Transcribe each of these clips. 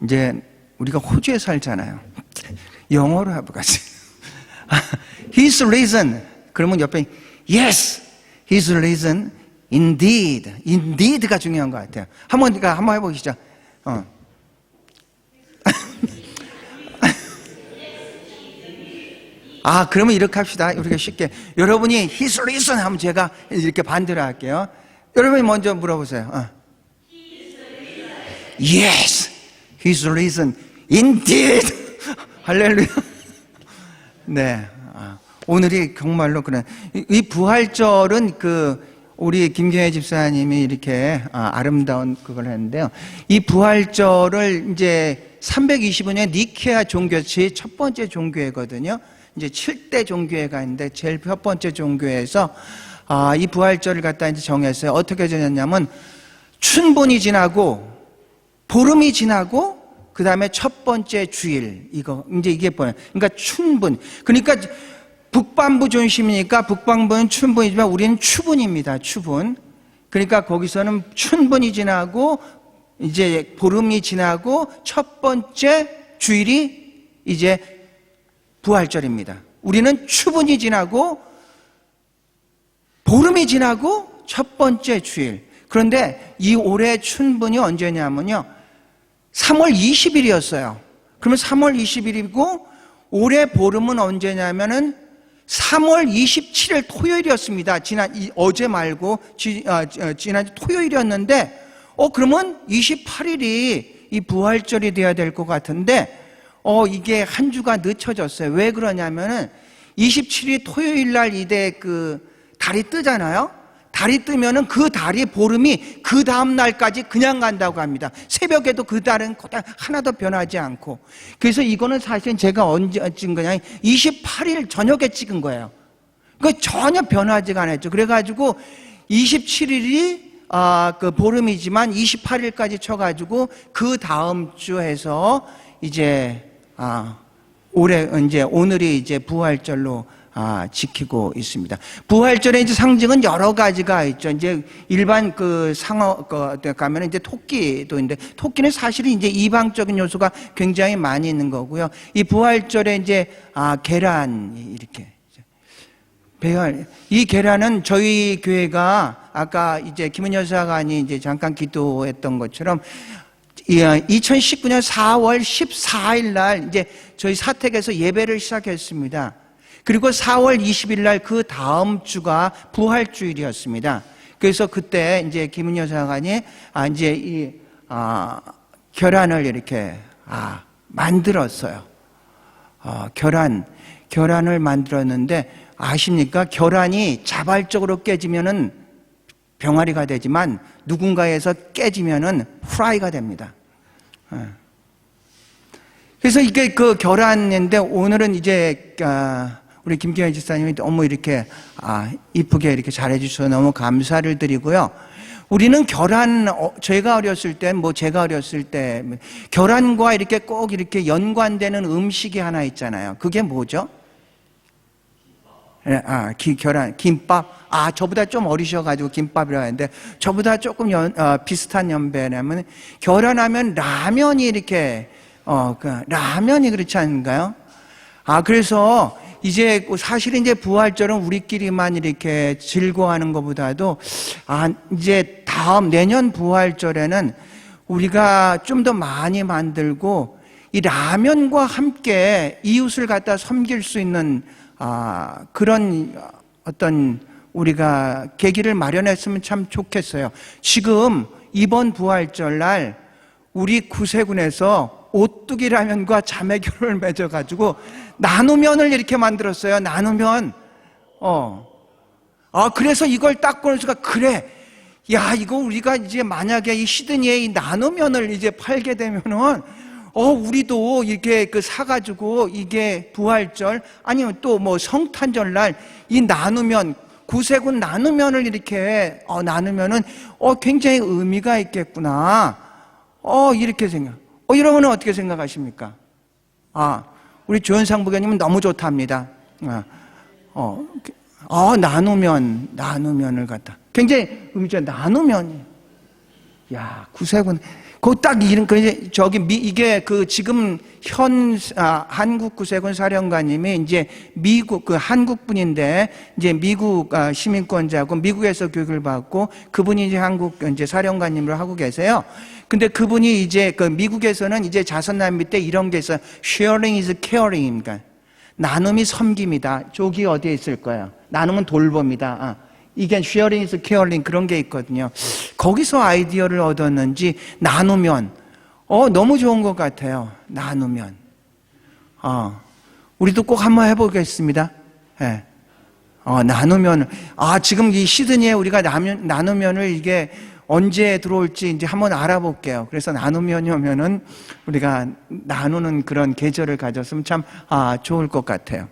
이제 우리가 호주에 살잖아요. 영어로 해보겠지. He's risen. 그러면 옆에 Yes, He's risen indeed. Indeed가 중요한 것 같아요. 한번 해보시죠. 그러면 이렇게 합시다. 우리가 쉽게. 여러분이 He's risen 하면 제가 이렇게 반대로 할게요. 여러분이 먼저 물어보세요. Yes, He's risen indeed. 할렐루야. 네. 오늘이 정말로 그런, 이 부활절은 우리 김경혜 집사님이 이렇게 아름다운 그걸 했는데요. 이 부활절을 이제 325년 니케아 종교치 첫 번째 종교회거든요. 이제 7대 종교회가 있는데 제일 첫 번째 종교회에서 이 부활절을 갖다 이제 정했어요. 어떻게 정했냐면 춘분이 지나고 보름이 지나고 그 다음에 첫 번째 주일 이게 뭐예요? 그러니까 춘분. 그러니까 북반부 중심이니까 북반부는 춘분이지만 우리는 추분입니다. 추분. 그러니까 거기서는 춘분이 지나고 이제 보름이 지나고 첫 번째 주일이 이제 부활절입니다. 우리는 추분이 지나고 보름이 지나고 첫 번째 주일. 그런데 이 올해 춘분이 언제냐면요, 3월 20일이었어요. 그러면 3월 20일이고 올해 보름은 언제냐면은 3월 27일 토요일이었습니다. 어제 말고 지난 토요일이었는데 그러면 28일이 이 부활절이 돼야 될 것 같은데 이게 한 주가 늦춰졌어요. 왜 그러냐면은 27일 토요일 날 이제 달이 뜨잖아요. 달이 뜨면은 그 달이 보름이 그 다음 날까지 그냥 간다고 합니다. 새벽에도 그 달은 하나도 변하지 않고. 그래서 이거는 사실 제가 언제 찍은 거냐, 28일 저녁에 찍은 거예요. 전혀 변하지가 않았죠. 그래가지고 27일이 보름이지만 28일까지 쳐가지고 그 다음 주 해서 이제 오늘이 이제 부활절로 지키고 있습니다. 부활절의 이제 상징은 여러 가지가 있죠. 이제 일반 상어 가면 이제 토끼도 있는데, 토끼는 사실은 이제 이방적인 요소가 굉장히 많이 있는 거고요. 이 부활절에 이제 계란이 이렇게. 이 계란은 저희 교회가 아까 이제 김은여 사관이 이제 잠깐 기도했던 것처럼 2019년 4월 14일 날 이제 저희 사택에서 예배를 시작했습니다. 그리고 4월 20일 날 그 다음 주가 부활주일이었습니다. 그래서 그때 이제 김은여 사관이 이제 이 계란을 이렇게 만들었어요. 계란을 만들었는데 아십니까? 계란이 자발적으로 깨지면은 병아리가 되지만 누군가에서 깨지면은 후라이가 됩니다. 그래서 이게 계란인데 오늘은 이제 우리 김경혜 집사님이 너무 이렇게 이쁘게 이렇게 잘해주셔서 너무 감사를 드리고요. 우리는 제가 어렸을 때 계란과 이렇게 꼭 이렇게 연관되는 음식이 하나 있잖아요. 그게 뭐죠? 계란, 김밥. 저보다 좀 어리셔가지고 김밥이라고 하는데, 저보다 조금 비슷한 연배라면, 계란하면 라면이 이렇게, 라면이 그렇지 않은가요? 그래서 이제 사실은 이제 부활절은 우리끼리만 이렇게 즐거워하는 것보다도, 이제 내년 부활절에는 우리가 좀 더 많이 만들고, 이 라면과 함께 이웃을 갖다 섬길 수 있는 그런 어떤 우리가 계기를 마련했으면 참 좋겠어요. 지금 이번 부활절날 우리 구세군에서 오뚜기 라면과 자매결을 맺어가지고 나누면을 이렇게 만들었어요. 나누면. 그래서 이걸 딱 보면서 그래. 이거 우리가 이제 만약에 이 시드니에 이 나누면을 이제 팔게 되면은 우리도 이렇게 사가지고 이게 부활절 아니면 또 성탄절날 이 나누면, 구세군 나누면을 이렇게 나누면은 굉장히 의미가 있겠구나. 이렇게 생각. 여러분은 어떻게 생각하십니까? 우리 조현상 부교님은 너무 좋답니다. 나누면을 갖다. 굉장히 의미죠. 나누면. 야, 구세군. 그 딱 이런, 저기, 이게 지금 한국 구세군 사령관님이 이제 미국, 한국 분인데, 이제 미국 시민권자고 미국에서 교육을 받고 그분이 이제 한국 이제 사령관님으로 하고 계세요. 근데 그분이 이제 미국에서는 이제 자선남 밑에 이런 게 있어요. Sharing is caring입니다. 나눔이 섬김이다. 저기 어디에 있을 거예요? 나눔은 돌봄이다. 이게 sharing is caring 그런 게 있거든요. 거기서 아이디어를 얻었는지 나누면 너무 좋은 것 같아요. 나누면 우리도 꼭 한번 해보겠습니다. 네. 나누면 지금 이 시드니에 우리가 나누면을 이게 언제 들어올지 이제 한번 알아볼게요. 그래서 나누면이 오면은 우리가 나누는 그런 계절을 가졌으면 참 좋을 것 같아요.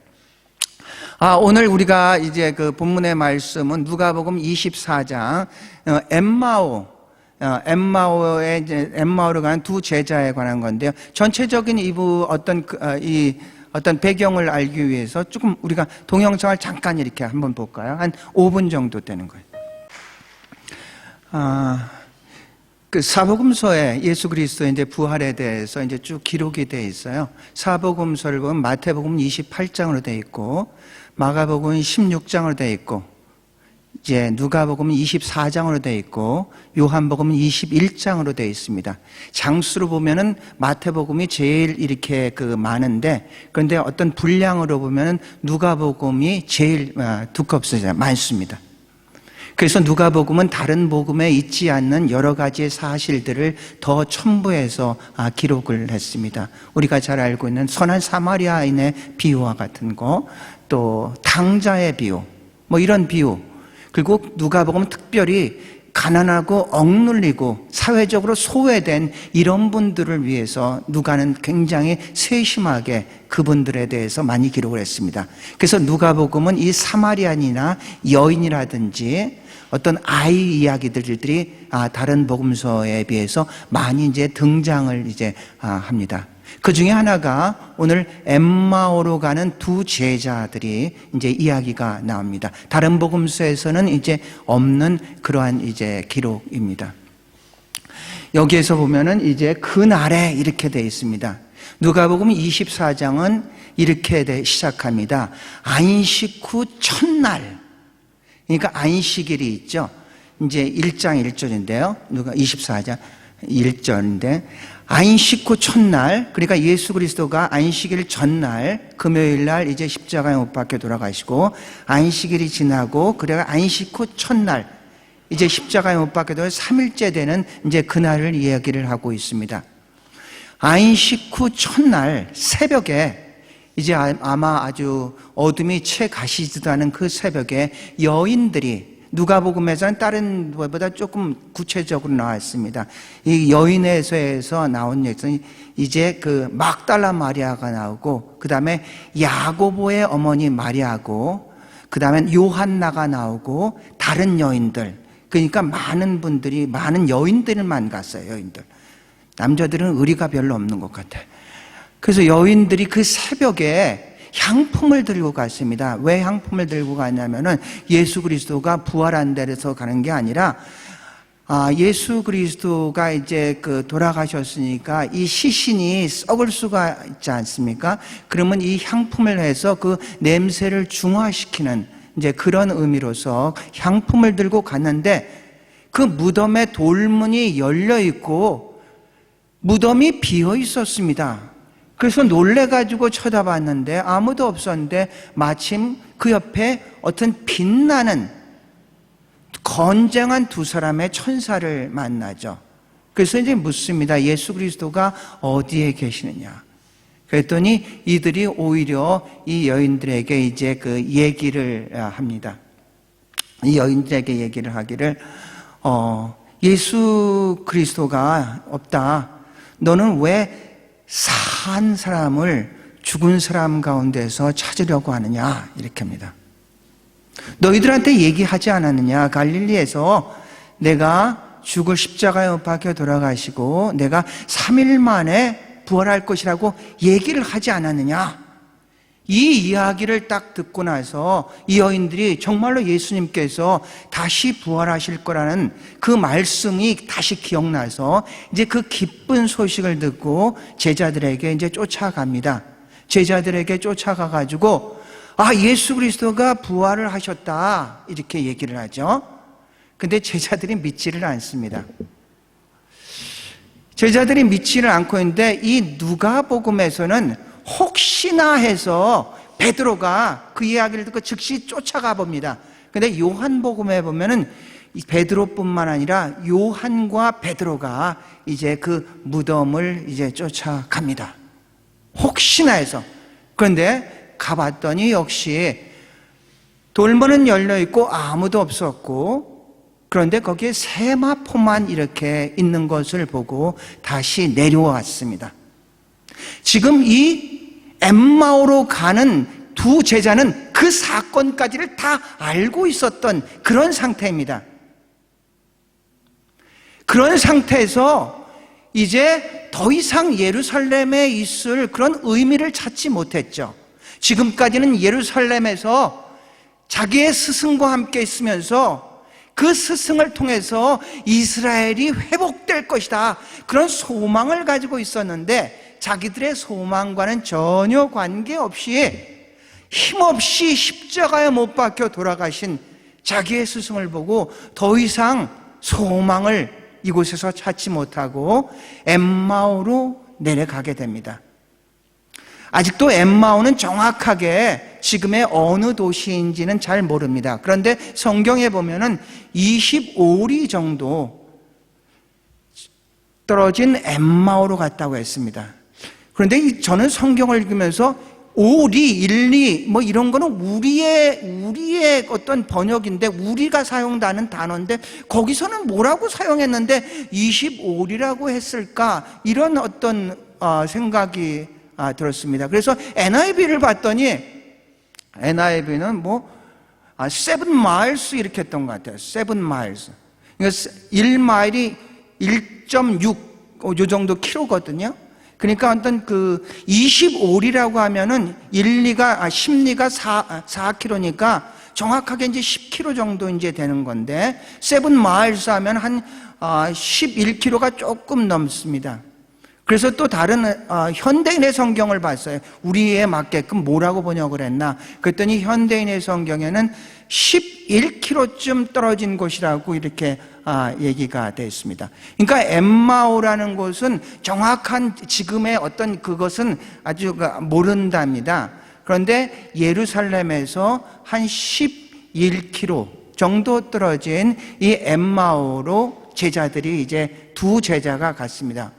오늘 우리가 이제 그 본문의 말씀은 누가복음 24장 엠마오에 이제 엠마오로 가는 두 제자에 관한 건데요. 전체적인 어떤 배경을 알기 위해서 조금 우리가 동영상을 잠깐 이렇게 한번 볼까요? 한 5분 정도 되는 거예요. 그 사복음서에 예수 그리스도의 이제 부활에 대해서 이제 쭉 기록이 되어 있어요. 사복음서를 보면 마태복음 28장으로 되어 있고, 마가복음 16장으로 되어 있고, 이제 누가복음 24장으로 되어 있고, 요한복음 21장으로 되어 있습니다. 장수로 보면은 마태복음이 제일 이렇게 많은데, 그런데 어떤 분량으로 보면은 누가복음이 제일 두껍습니다. 많습니다. 그래서 누가복음은 다른 복음에 있지 않는 여러 가지의 사실들을 더 첨부해서 기록을 했습니다. 우리가 잘 알고 있는 선한 사마리아인의 비유와 같은 거, 또 당자의 비유, 뭐 이런 비유, 그리고 누가복음은 특별히 가난하고 억눌리고 사회적으로 소외된 이런 분들을 위해서 누가는 굉장히 세심하게 그분들에 대해서 많이 기록을 했습니다. 그래서 누가복음은 이 사마리안이나 여인이라든지 어떤 아이 이야기들이 다른 복음서에 비해서 많이 이제 등장을 이제 합니다. 그 중에 하나가 오늘 엠마오로 가는 두 제자들이 이제 이야기가 나옵니다. 다른 복음서에서는 이제 없는 그러한 이제 기록입니다. 여기에서 보면은 이제 그날에 이렇게 되어 있습니다. 누가복음 24장은 이렇게 시작합니다. 안식 후 첫날. 그러니까 안식일이 있죠. 이제 1장 1절인데요. 누가 24장 1절인데 안식 후 첫날, 그러니까 예수 그리스도가 안식일 전날 금요일 날 이제 십자가에 못 박혀 돌아가시고 안식일이 지나고 그래가 안식 후 첫날 이제 십자가에 못 박혀 돌아 3일째 되는 이제 그날을 이야기를 하고 있습니다. 안식 후 첫날 새벽에 이제 아마 아주 어둠이 채 가시지도 않은 그 새벽에 여인들이 누가복음에서는 다른 것보다 조금 구체적으로 나왔습니다. 이 여인에서에서 나온 얘기는 이제 그 막달라 마리아가 나오고 그 다음에 야고보의 어머니 마리아고 그 다음에 요한나가 나오고 다른 여인들, 그러니까 많은 분들이 많은 여인들만 갔어요. 여인들. 남자들은 의리가 별로 없는 것 같아요. 그래서 여인들이 그 새벽에 향품을 들고 갔습니다. 왜 향품을 들고 갔냐면은 예수 그리스도가 부활한 데서 가는 게 아니라 예수 그리스도가 이제 돌아가셨으니까 이 시신이 썩을 수가 있지 않습니까? 그러면 이 향품을 해서 그 냄새를 중화시키는 이제 그런 의미로서 향품을 들고 갔는데 그 무덤의 돌문이 열려 있고 무덤이 비어 있었습니다. 그래서 놀래가지고 쳐다봤는데 아무도 없었는데 마침 그 옆에 어떤 빛나는 건장한 두 사람의 천사를 만나죠. 그래서 이제 묻습니다. 예수 그리스도가 어디에 계시느냐? 그랬더니 이들이 오히려 이 여인들에게 이제 그 얘기를 합니다. 이 여인들에게 얘기를 하기를 예수 그리스도가 없다. 너는 왜 산 사람을 죽은 사람 가운데서 찾으려고 하느냐? 이렇게 합니다. 너희들한테 얘기하지 않았느냐? 갈릴리에서 내가 죽을 십자가에 못 박혀 돌아가시고 내가 3일 만에 부활할 것이라고 얘기를 하지 않았느냐? 이 이야기를 딱 듣고 나서 이 여인들이 정말로 예수님께서 다시 부활하실 거라는 그 말씀이 다시 기억나서 이제 그 기쁜 소식을 듣고 제자들에게 이제 쫓아갑니다. 제자들에게 쫓아가가지고 예수 그리스도가 부활을 하셨다 이렇게 얘기를 하죠. 근데 제자들이 믿지를 않습니다. 제자들이 믿지를 않고 있는데 이 누가복음에서는 혹시나 해서 베드로가 그 이야기를 듣고 즉시 쫓아가 봅니다. 근데 요한복음에 보면은 베드로뿐만 아니라 요한과 베드로가 이제 그 무덤을 이제 쫓아갑니다. 혹시나 해서. 그런데 가봤더니 역시 돌문은 열려 있고 아무도 없었고, 그런데 거기에 세마포만 이렇게 있는 것을 보고 다시 내려왔습니다. 지금 이 엠마오로 가는 두 제자는 그 사건까지를 다 알고 있었던 그런 상태입니다. 그런 상태에서 이제 더 이상 예루살렘에 있을 그런 의미를 찾지 못했죠. 지금까지는 예루살렘에서 자기의 스승과 함께 있으면서 그 스승을 통해서 이스라엘이 회복될 것이다, 그런 소망을 가지고 있었는데 자기들의 소망과는 전혀 관계없이 힘없이 십자가에 못 박혀 돌아가신 자기의 스승을 보고 더 이상 소망을 이곳에서 찾지 못하고 엠마오로 내려가게 됩니다. 아직도 엠마오는 정확하게 지금의 어느 도시인지는 잘 모릅니다. 그런데 성경에 보면은 25리 정도 떨어진 엠마오로 갔다고 했습니다. 그런데 저는 성경을 읽으면서 5리, 1리 뭐 이런 거는 우리의 어떤 번역인데 우리가 사용하는 단어인데 거기서는 뭐라고 사용했는데 25리라고 했을까, 이런 어떤 생각이 들었습니다. 그래서 NIV를 봤더니 NIV는 7 miles 이렇게 했던 것 같아요. 7 miles. 그러니까 1마일이 1.6 요 정도 킬로거든요. 그러니까 어떤 25리라고 하면은 10리가 4km니까 정확하게 이제 10km 정도 이제 되는 건데 7 miles 하면 한 11km가 조금 넘습니다. 그래서 또 다른 현대인의 성경을 봤어요. 우리에 맞게끔 뭐라고 번역을 했나? 그랬더니 현대인의 성경에는 11km쯤 떨어진 곳이라고 이렇게 얘기가 되어 있습니다. 그러니까 엠마오라는 곳은 정확한 지금의 어떤 그것은 아주 모른답니다. 그런데 예루살렘에서 한 11km 정도 떨어진 이 엠마오로 제자들이 이제 두 제자가 갔습니다.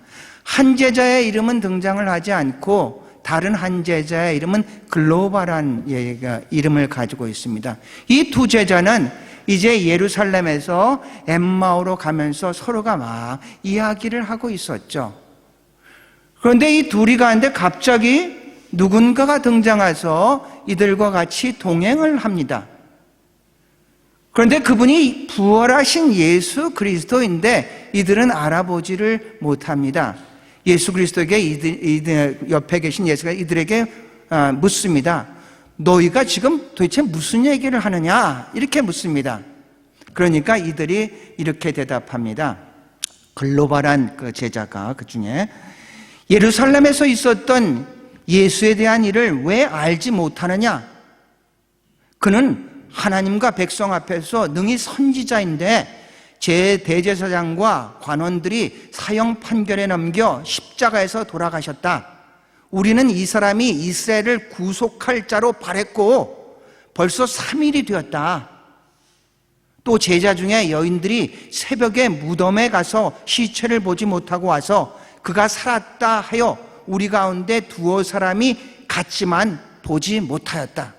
한 제자의 이름은 등장을 하지 않고 다른 한 제자의 이름은 글로바란 이름을 가지고 있습니다. 이 두 제자는 이제 예루살렘에서 엠마오로 가면서 서로가 막 이야기를 하고 있었죠. 그런데 이 둘이 가는데 갑자기 누군가가 등장해서 이들과 같이 동행을 합니다. 그런데 그분이 부활하신 예수 그리스도인데 이들은 알아보지를 못합니다. 예수 그리스도에게 이들 옆에 계신 예수가 이들에게 묻습니다. 너희가 지금 도대체 무슨 얘기를 하느냐? 이렇게 묻습니다. 그러니까 이들이 이렇게 대답합니다. 글로바란 그 제자가 그 중에 예루살렘에서 있었던 예수에 대한 일을 왜 알지 못하느냐? 그는 하나님과 백성 앞에서 능히 선지자인데 제 대제사장과 관원들이 사형 판결에 넘겨 십자가에서 돌아가셨다. 우리는 이 사람이 이스라엘을 구속할 자로 바랬고 벌써 3일이 되었다. 또 제자 중에 여인들이 새벽에 무덤에 가서 시체를 보지 못하고 와서 그가 살았다 하여 우리 가운데 두어 사람이 갔지만 보지 못하였다.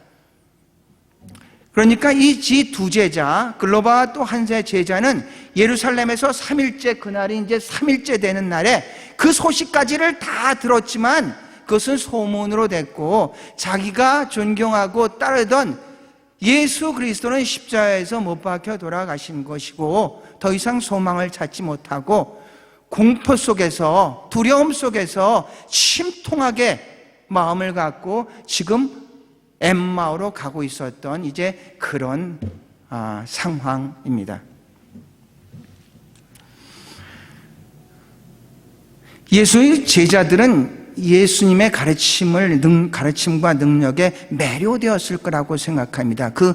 그러니까 이 두 제자, 글로바와 또 한 제자는 예루살렘에서 3일째, 그날이 이제 3일째 되는 날에 그 소식까지를 다 들었지만 그것은 소문으로 됐고 자기가 존경하고 따르던 예수 그리스도는 십자가에서 못 박혀 돌아가신 것이고 더 이상 소망을 찾지 못하고 공포 속에서, 두려움 속에서 침통하게 마음을 갖고 지금 엠마오로 가고 있었던 이제 그런 상황입니다. 예수의 제자들은 예수님의 가르침과 능력에 매료되었을 거라고 생각합니다. 그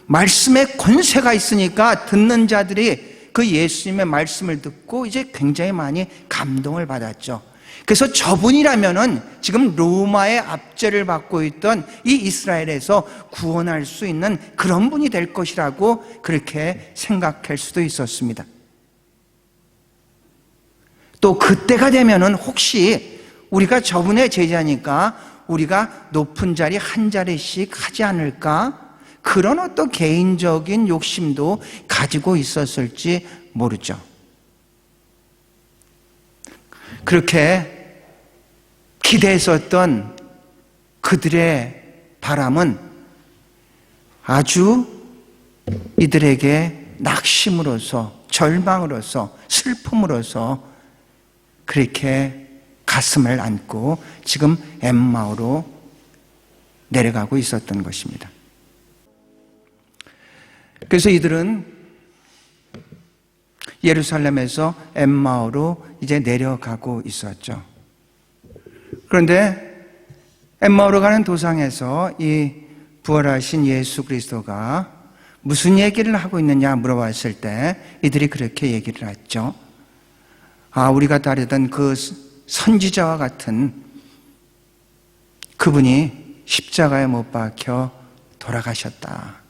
말씀의 권세가 있으니까 듣는 자들이 그 예수님의 말씀을 듣고 이제 굉장히 많이 감동을 받았죠. 그래서 저분이라면은 지금 로마의 압제를 받고 있던 이 이스라엘에서 구원할 수 있는 그런 분이 될 것이라고 그렇게 생각할 수도 있었습니다. 또 그때가 되면은 혹시 우리가 저분의 제자니까 우리가 높은 자리 한 자리씩 하지 않을까? 그런 어떤 개인적인 욕심도 가지고 있었을지 모르죠. 그렇게 기대했었던 그들의 바람은 아주 이들에게 낙심으로서, 절망으로서, 슬픔으로서 그렇게 가슴을 안고 지금 엠마오로 내려가고 있었던 것입니다. 그래서 이들은 예루살렘에서 엠마오로 이제 내려가고 있었죠. 그런데 엠마오로 가는 도상에서 이 부활하신 예수 그리스도가 무슨 얘기를 하고 있느냐 물어봤을 때 이들이 그렇게 얘기를 했죠. 우리가 따르던 그 선지자와 같은 그분이 십자가에 못 박혀 돌아가셨다.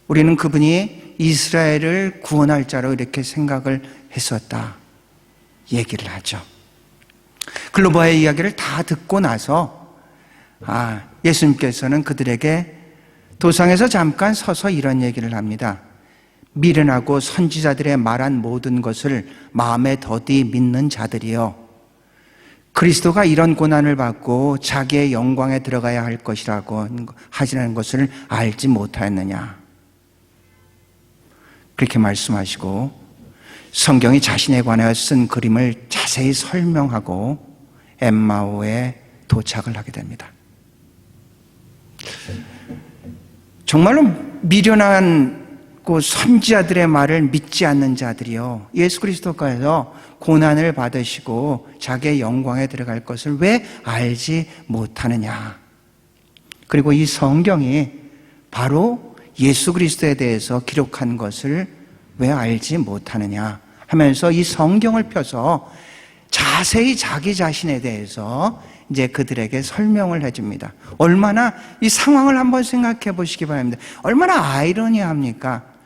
우리는 그분이 이스라엘을 구원할 자로 이렇게 생각을 했었다. 얘기를 하죠. 글로바의 이야기를 다 듣고 나서 예수님께서는 그들에게 도상에서 잠깐 서서 이런 얘기를 합니다. 미련하고 선지자들의 말한 모든 것을 마음에 더디 믿는 자들이여, 그리스도가 이런 고난을 받고 자기의 영광에 들어가야 할 것이라고 하시는 것을 알지 못하였느냐. 그렇게 말씀하시고 성경이 자신에 관하여 쓴 그림을 자세히 설명하고 엠마오에 도착을 하게 됩니다. 정말로 미련한 선지자들의 말을 믿지 않는 자들이요, 예수 그리스도께서 고난을 받으시고 자기의 영광에 들어갈 것을 왜 알지 못하느냐. 그리고 이 성경이 바로 예수 그리스도에 대해서 기록한 것을 왜 알지 못하느냐 하면서 이 성경을 펴서 자세히 자기 자신에 대해서 이제 그들에게 설명을 해줍니다. 얼마나 이 상황을 한번 생각해 보시기 바랍니다. 얼마나 아이러니합니까?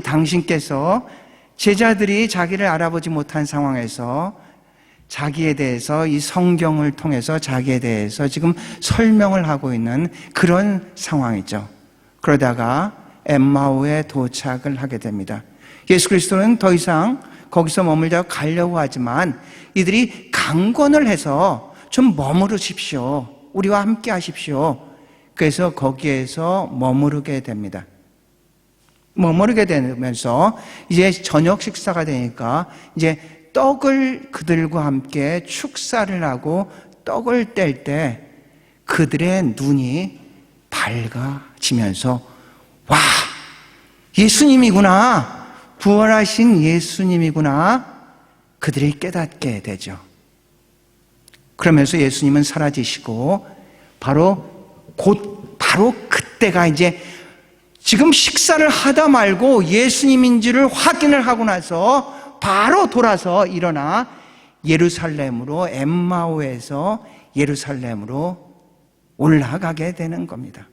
당신께서 제자들이 자기를 알아보지 못한 상황에서 자기에 대해서 이 성경을 통해서 자기에 대해서 지금 설명을 하고 있는 그런 상황이죠. 그러다가 엠마오에 도착을 하게 됩니다. 예수 그리스도는 더 이상 거기서 머물다 가려고 하지만 이들이 강권을 해서 좀 머무르십시오. 우리와 함께 하십시오. 그래서 거기에서 머무르게 됩니다. 머무르게 되면서 이제 저녁 식사가 되니까 이제 떡을 그들과 함께 축사를 하고 떡을 뗄 때 그들의 눈이 밝아지면서 와, 예수님이구나, 부활하신 예수님이구나, 그들이 깨닫게 되죠. 그러면서 예수님은 사라지시고 바로 그때가 이제 지금 식사를 하다 말고 예수님인지를 확인을 하고 나서 바로 돌아서 일어나 예루살렘으로, 엠마오에서 예루살렘으로 올라가게 되는 겁니다.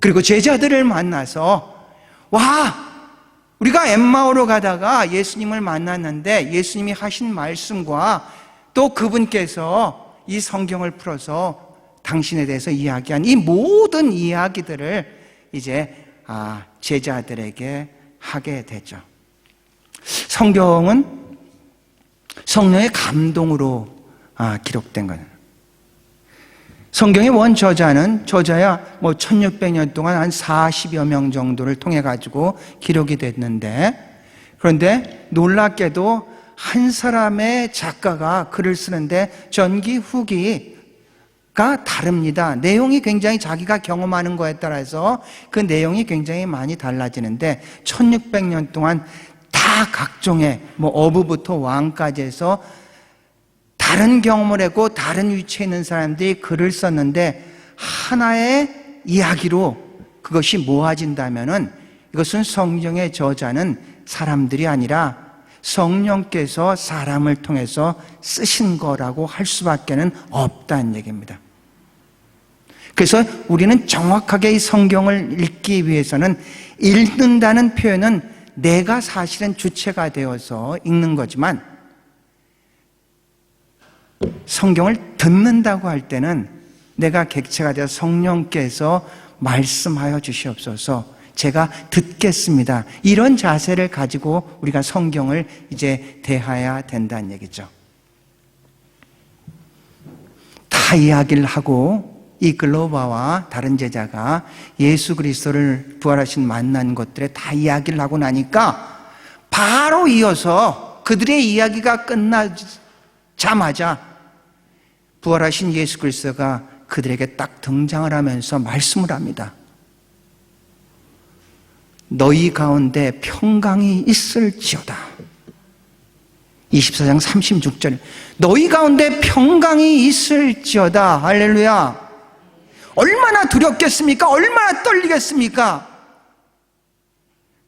그리고 제자들을 만나서 우리가 엠마오로 가다가 예수님을 만났는데 예수님이 하신 말씀과 또 그분께서 이 성경을 풀어서 당신에 대해서 이야기한 이 모든 이야기들을 이제 제자들에게 하게 되죠. 성경은 성령의 감동으로 기록된 거예요. 성경의 원 저자야 1600년 동안 한 40여 명 정도를 통해 가지고 기록이 됐는데, 그런데 놀랍게도 1 사람의 작가가 글을 쓰는데 전기 후기 다릅니다. 내용이 굉장히 자기가 경험하는 거에 따라서 그 내용이 굉장히 많이 달라지는데 1600년 동안 다 각종의 어부부터 왕까지 해서 다른 경험을 하고 다른 위치에 있는 사람들이 글을 썼는데 하나의 이야기로 그것이 모아진다면은 이것은 성경의 저자는 사람들이 아니라 성령께서 사람을 통해서 쓰신 거라고 할 수밖에는 없다는 얘기입니다. 그래서 우리는 정확하게 이 성경을 읽기 위해서는 읽는다는 표현은 내가 사실은 주체가 되어서 읽는 거지만 성경을 듣는다고 할 때는 내가 객체가 되어 성령께서 말씀하여 주시옵소서, 제가 듣겠습니다, 이런 자세를 가지고 우리가 성경을 이제 대해야 된다는 얘기죠. 다 이야기를 하고 이 글로바와 다른 제자가 예수 그리스도를 부활하신 만난 것들에 다 이야기를 하고 나니까 바로 이어서 그들의 이야기가 끝나자마자 부활하신 예수 그리스도가 그들에게 딱 등장을 하면서 말씀을 합니다. 너희 가운데 평강이 있을지어다. 24장 36절, 너희 가운데 평강이 있을지어다. 할렐루야. 얼마나 두렵겠습니까? 얼마나 떨리겠습니까?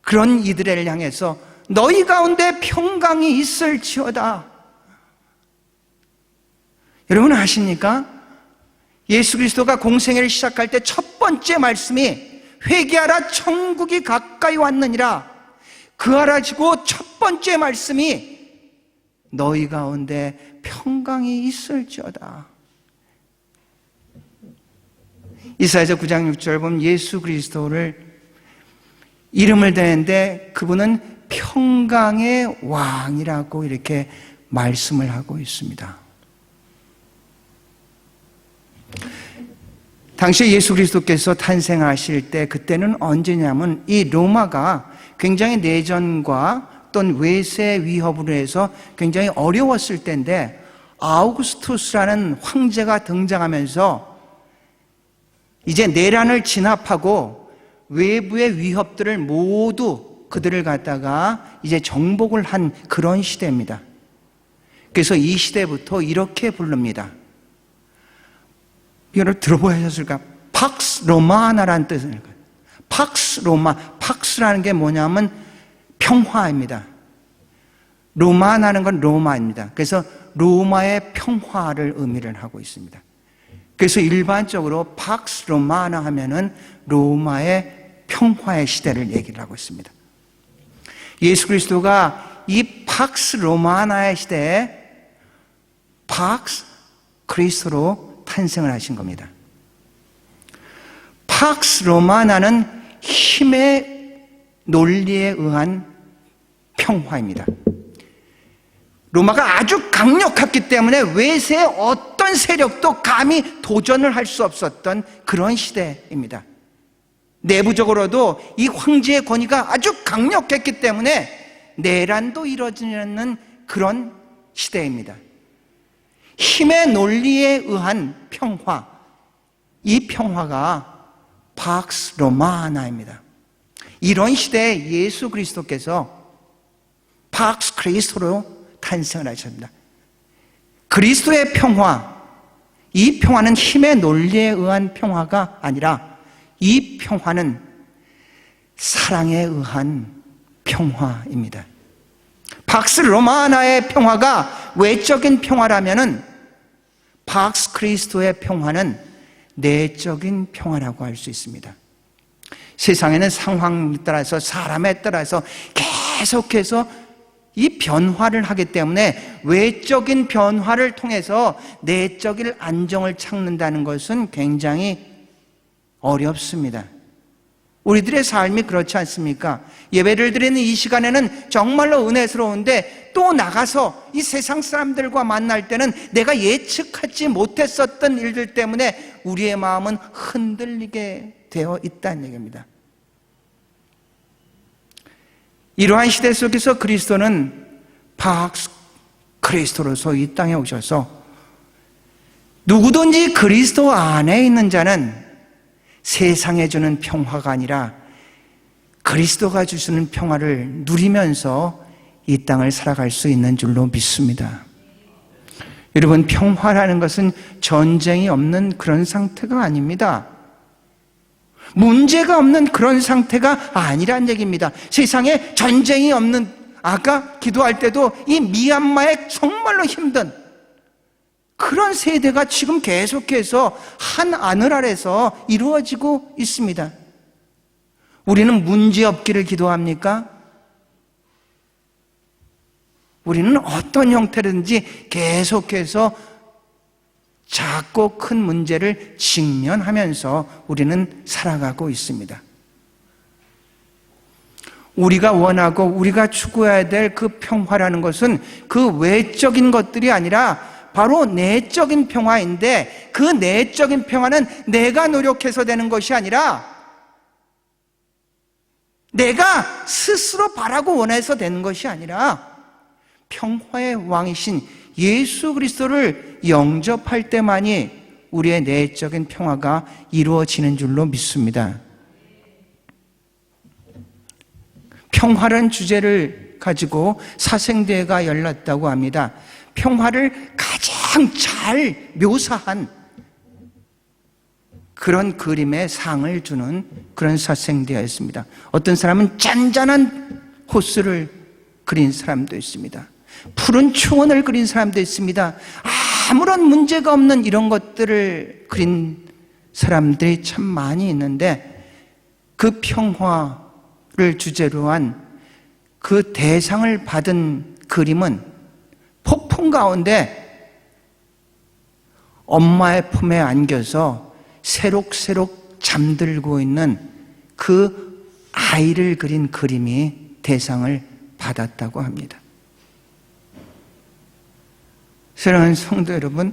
그런 이들을 향해서 너희 가운데 평강이 있을지어다. 여러분 아십니까? 예수 그리스도가 공생애를 시작할 때 첫 번째 말씀이 회개하라, 천국이 가까이 왔느니라. 그하라지고 첫 번째 말씀이 너희 가운데 평강이 있을지어다. 이사야서 9장 6절 보면 예수 그리스도를 이름을 대는데 그분은 평강의 왕이라고 이렇게 말씀을 하고 있습니다. 당시에 예수 그리스도께서 탄생하실 때 그때는 언제냐면 이 로마가 굉장히 내전과 또는 외세 위협으로 해서 굉장히 어려웠을 때인데 아우구스투스라는 황제가 등장하면서 이제 내란을 진압하고 외부의 위협들을 모두 그들을 갖다가 이제 정복을 한 그런 시대입니다. 그래서 이 시대부터 이렇게 부릅니다. 이걸 들어보셨을까? 팍스 로마나라는 뜻입니다. 팍스 로마, 팍스라는 게 뭐냐면 평화입니다. 로마나는 건 로마입니다. 그래서 로마의 평화를 의미를 하고 있습니다. 그래서 일반적으로 팍스 로마나 하면은 로마의 평화의 시대를 얘기를 하고 있습니다. 예수 그리스도가 이 팍스 로마나의 시대에 팍스 그리스도로 탄생을 하신 겁니다. 팍스 로마나는 힘의 논리에 의한 평화입니다. 로마가 아주 강력했기 때문에 외세의 어떤 세력도 감히 도전을 할 수 없었던 그런 시대입니다. 내부적으로도 이 황제의 권위가 아주 강력했기 때문에 내란도 이루어지는 그런 시대입니다. 힘의 논리에 의한 평화, 이 평화가 팍스 로마나입니다. 이런 시대에 예수 그리스도께서 팍스 그리스도로 탄생을 하셨습니다. 그리스도의 평화, 이 평화는 힘의 논리에 의한 평화가 아니라 이 평화는 사랑에 의한 평화입니다. 팍스 로마나의 평화가 외적인 평화라면은 팍스 그리스도의 평화는 내적인 평화라고 할 수 있습니다. 세상에는 상황에 따라서 사람에 따라서 계속해서 이 변화를 하기 때문에 외적인 변화를 통해서 내적인 안정을 찾는다는 것은 굉장히 어렵습니다. 우리들의 삶이 그렇지 않습니까? 예배를 드리는 이 시간에는 정말로 은혜스러운데 또 나가서 이 세상 사람들과 만날 때는 내가 예측하지 못했었던 일들 때문에 우리의 마음은 흔들리게 되어 있다는 얘기입니다. 이러한 시대 속에서 그리스도는 팍스 그리스도로서 이 땅에 오셔서 누구든지 그리스도 안에 있는 자는 세상에 주는 평화가 아니라 그리스도가 주시는 평화를 누리면서 이 땅을 살아갈 수 있는 줄로 믿습니다. 여러분, 평화라는 것은 전쟁이 없는 그런 상태가 아닙니다. 문제가 없는 그런 상태가 아니란 얘기입니다. 세상에 전쟁이 없는, 아까 기도할 때도 이 미얀마의 정말로 힘든 그런 세대가 지금 계속해서 한 하늘 아래서 이루어지고 있습니다. 우리는 문제 없기를 기도합니까? 우리는 어떤 형태든지 계속해서 작고 큰 문제를 직면하면서 우리는 살아가고 있습니다. 우리가 원하고 우리가 추구해야 될 그 평화라는 것은 그 외적인 것들이 아니라 바로 내적인 평화인데, 그 내적인 평화는 내가 노력해서 되는 것이 아니라 내가 스스로 바라고 원해서 되는 것이 아니라 평화의 왕이신 예수 그리스도를 영접할 때만이 우리의 내적인 평화가 이루어지는 줄로 믿습니다. 평화라는 주제를 가지고 사생대회가 열렸다고 합니다. 평화를 가장 잘 묘사한 그런 그림의 상을 주는 그런 사생대회였습니다. 어떤 사람은 잔잔한 호수를 그린 사람도 있습니다. 푸른 초원을 그린 사람도 있습니다. 아무런 문제가 없는 이런 것들을 그린 사람들이 참 많이 있는데, 그 평화를 주제로 한 그 대상을 받은 그림은 폭풍 가운데 엄마의 품에 안겨서 새록새록 잠들고 있는 그 아이를 그린 그림이 대상을 받았다고 합니다. 사랑하는 성도 여러분,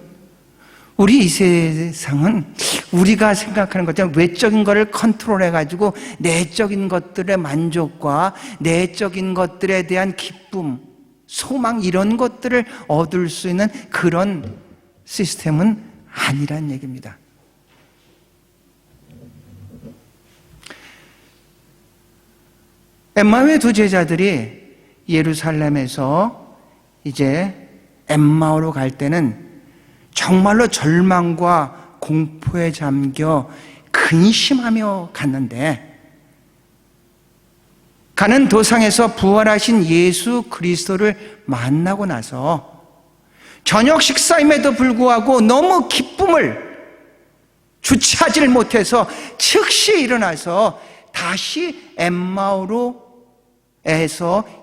우리 이 세상은 우리가 생각하는 것처럼 외적인 것을 컨트롤해가지고 내적인 것들의 만족과 내적인 것들에 대한 기쁨, 소망, 이런 것들을 얻을 수 있는 그런 시스템은 아니란 얘기입니다. 엠마오의 두 제자들이 예루살렘에서 이제 엠마오로 갈 때는 정말로 절망과 공포에 잠겨 근심하며 갔는데, 가는 도상에서 부활하신 예수 그리스도를 만나고 나서 저녁 식사임에도 불구하고 너무 기쁨을 주체하지를 못해서 즉시 일어나서 다시 엠마오로에서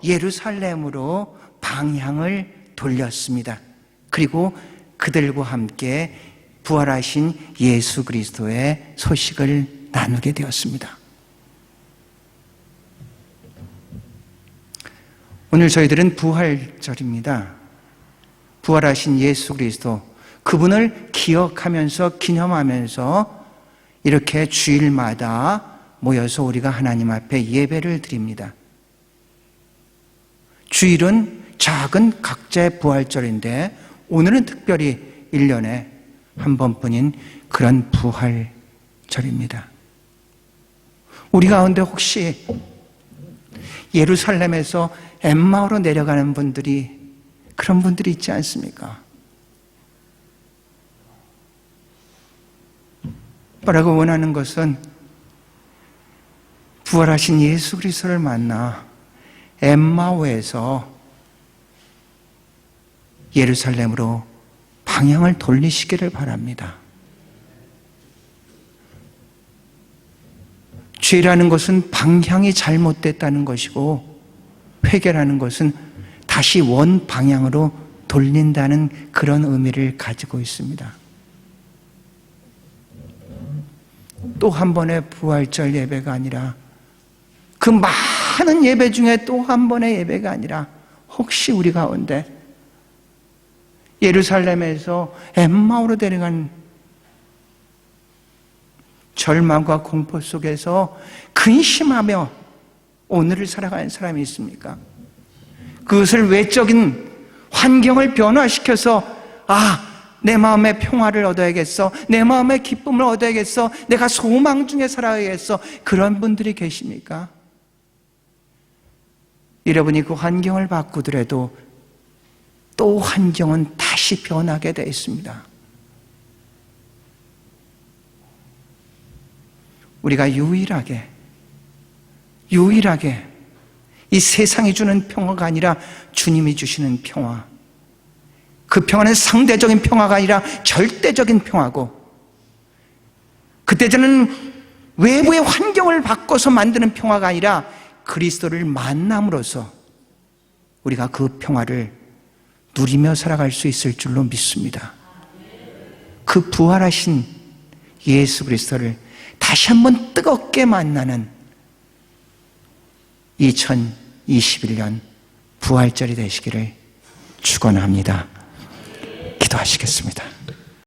예루살렘으로 방향을 돌렸습니다. 그리고 그들과 함께 부활하신 예수 그리스도의 소식을 나누게 되었습니다. 오늘 저희들은 부활절입니다. 부활하신 예수 그리스도, 그분을 기억하면서 기념하면서 이렇게 주일마다 모여서 우리가 하나님 앞에 예배를 드립니다. 주일은 작은 각자의 부활절인데 오늘은 특별히 1년에 한 번뿐인 그런 부활절입니다. 우리 가운데 혹시 예루살렘에서 엠마오로 내려가는 분들이, 그런 분들이 있지 않습니까? 뭐라고 원하는 것은 부활하신 예수 그리스도를 만나 엠마오에서 예루살렘으로 방향을 돌리시기를 바랍니다. 죄라는 것은 방향이 잘못됐다는 것이고, 회개라는 것은 다시 원 방향으로 돌린다는 그런 의미를 가지고 있습니다. 또 한 번의 부활절 예배가 아니라, 그 많은 예배 중에 또 한 번의 예배가 아니라, 혹시 우리 가운데 예루살렘에서 엠마오로 데려간 절망과 공포 속에서 근심하며 오늘을 살아가는 사람이 있습니까? 그것을 외적인 환경을 변화시켜서 내 마음의 평화를 얻어야겠어. 내 마음의 기쁨을 얻어야겠어. 내가 소망 중에 살아야겠어. 그런 분들이 계십니까? 여러분이 그 환경을 바꾸더라도 또 환경은 다시 변하게 되어 있습니다. 우리가 유일하게 이 세상이 주는 평화가 아니라 주님이 주시는 평화, 그 평화는 상대적인 평화가 아니라 절대적인 평화고, 그때 저는 외부의 환경을 바꿔서 만드는 평화가 아니라 그리스도를 만남으로써 우리가 그 평화를 누리며 살아갈 수 있을 줄로 믿습니다. 그 부활하신 예수 그리스도를 다시 한번 뜨겁게 만나는 2021년 부활절이 되시기를 축원합니다. 기도하시겠습니다.